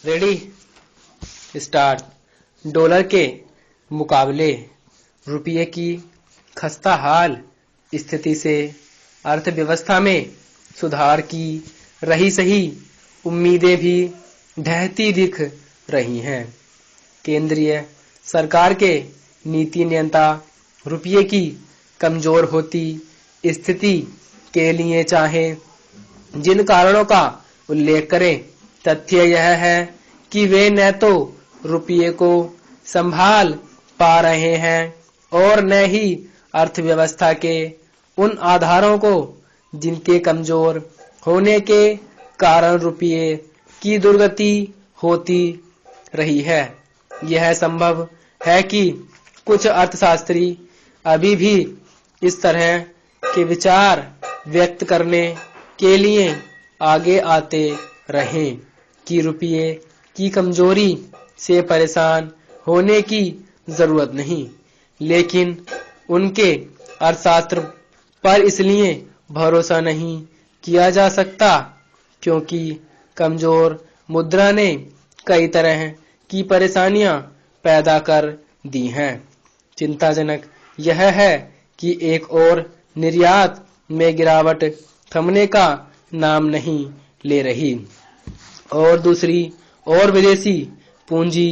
Ready start. Dollar के मुकाबले रुपये की खस्ता हाल स्थिति से अर्थव्यवस्था में सुधार की रही सही उम्मीदें भी ढहती दिख रही हैं। केंद्रीय सरकार के नीति नियंता रुपये की कमजोर होती स्थिति के लिए चाहे जिन कारणों का उल्लेख करें, तथ्य यह है कि वे न तो रुपये को संभाल पा रहे हैं और न ही अर्थव्यवस्था के उन आधारों को जिनके कमजोर होने के कारण रुपये की दुर्गति होती रही है। यह संभव है कि कुछ अर्थशास्त्री अभी भी इस तरह के विचार व्यक्त करने के लिए आगे आते रहें कि रुपये की कमजोरी से परेशान होने की जरूरत नहीं, लेकिन उनके अर्थशास्त्र पर इसलिए भरोसा नहीं किया जा सकता क्योंकि कमजोर मुद्रा ने कई तरह की परेशानियां पैदा कर दी हैं। चिंताजनक यह है कि एक और निर्यात में गिरावट थमने का नाम नहीं ले रही और दूसरी ओर विदेशी पूंजी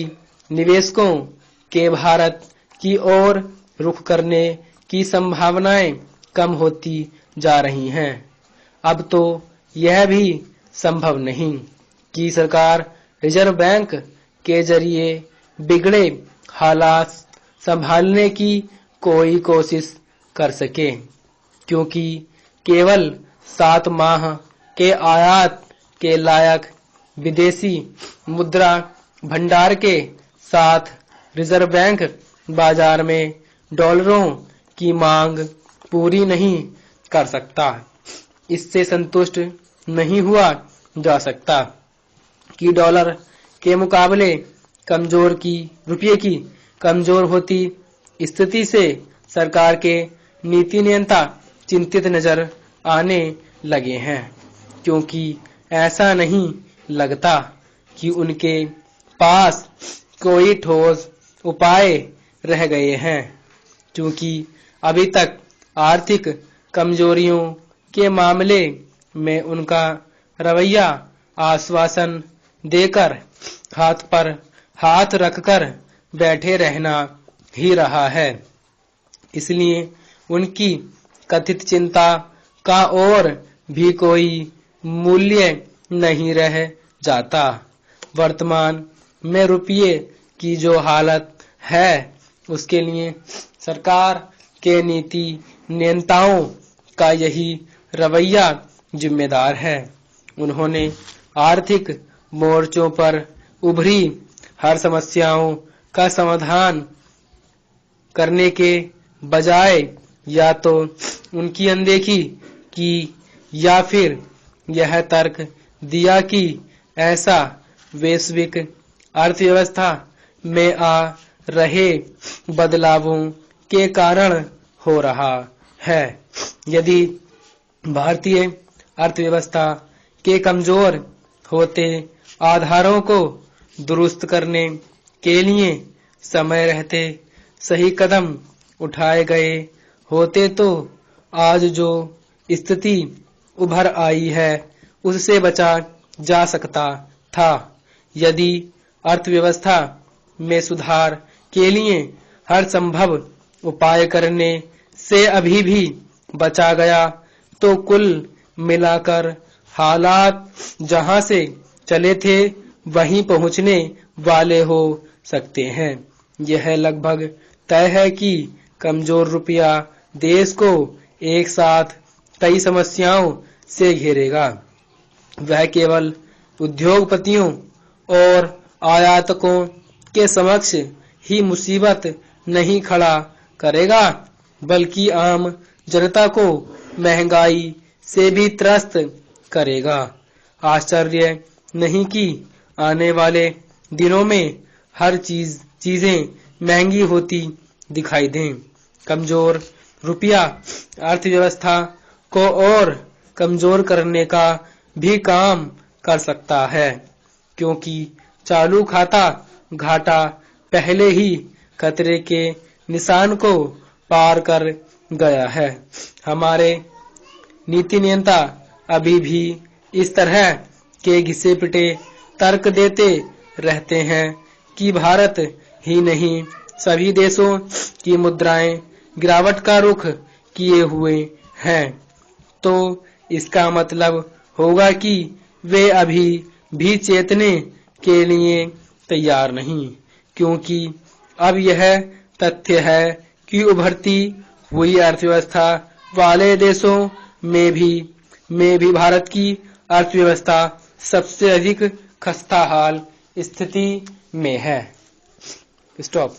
निवेशकों के भारत की ओर रुख करने की संभावनाएं कम होती जा रही हैं। अब तो यह भी संभव नहीं कि सरकार रिजर्व बैंक के जरिए बिगड़े हालात संभालने की कोई कोशिश कर सके, क्योंकि केवल 7 माह के आयात के लायक विदेशी मुद्रा भंडार के साथ रिजर्व बैंक बाजार में डॉलरों की मांग पूरी नहीं कर सकता। इससे संतुष्ट नहीं हुआ जा सकता कि डॉलर के मुकाबले रुपये की कमजोर होती स्थिति से सरकार के नीति नियंता चिंतित नजर आने लगे हैं, क्योंकि ऐसा नहीं लगता कि उनके पास कोई ठोस उपाय रह गए हैं, क्योंकि अभी तक आर्थिक कमजोरियों के मामले में उनका रवैया आश्वासन देकर हाथ पर हाथ रखकर बैठे रहना ही रहा है। इसलिए उनकी कथित चिंता का और भी कोई मूल्य नहीं रह जाता। वर्तमान में रुपये की जो हालत है उसके लिए सरकार के नीति नियंताओं का यही रवैया जिम्मेदार है। उन्होंने आर्थिक मोर्चों पर उभरी हर समस्याओं का समाधान करने के बजाय या तो उनकी अनदेखी की या फिर यह तर्क दिया कि ऐसा वैश्विक अर्थव्यवस्था में आ रहे बदलावों के कारण हो रहा है। यदि भारतीय अर्थव्यवस्था के कमजोर होते आधारों को दुरुस्त करने के लिए समय रहते सही कदम उठाए गए होते तो आज जो स्थिति उभर आई है उससे बचा जा सकता था। यदि अर्थव्यवस्था में सुधार के लिए हर संभव उपाय करने से अभी भी बचा गया तो कुल मिलाकर हालात जहां से चले थे वहीं पहुंचने वाले हो सकते हैं। यह लगभग तय है कि कमजोर रुपया देश को एक साथ कई समस्याओं से घेरेगा। वह केवल उद्योगपतियों और आयातकों के समक्ष ही मुसीबत नहीं खड़ा करेगा, बल्कि आम जनता को महंगाई से भी त्रस्त करेगा। आश्चर्य नहीं कि आने वाले दिनों में हर चीजें महंगी होती दिखाई दें। कमजोर रुपया अर्थव्यवस्था को और कमजोर करने का भी काम कर सकता है, क्योंकि चालू खाता घाटा पहले ही खतरे के निशान को पार कर गया है। हमारे नीति नियंता अभी भी इस तरह के घिसे पिटे तर्क देते रहते हैं कि भारत ही नहीं सभी देशों की मुद्राएं गिरावट का रुख किए हुए हैं, तो इसका मतलब होगा कि वे अभी भी चेतने के लिए तैयार नहीं, क्योंकि अब यह तथ्य है कि उभरती हुई अर्थव्यवस्था वाले देशों में भी भारत की अर्थव्यवस्था सबसे अधिक खस्ताहाल स्थिति में है। स्टॉप।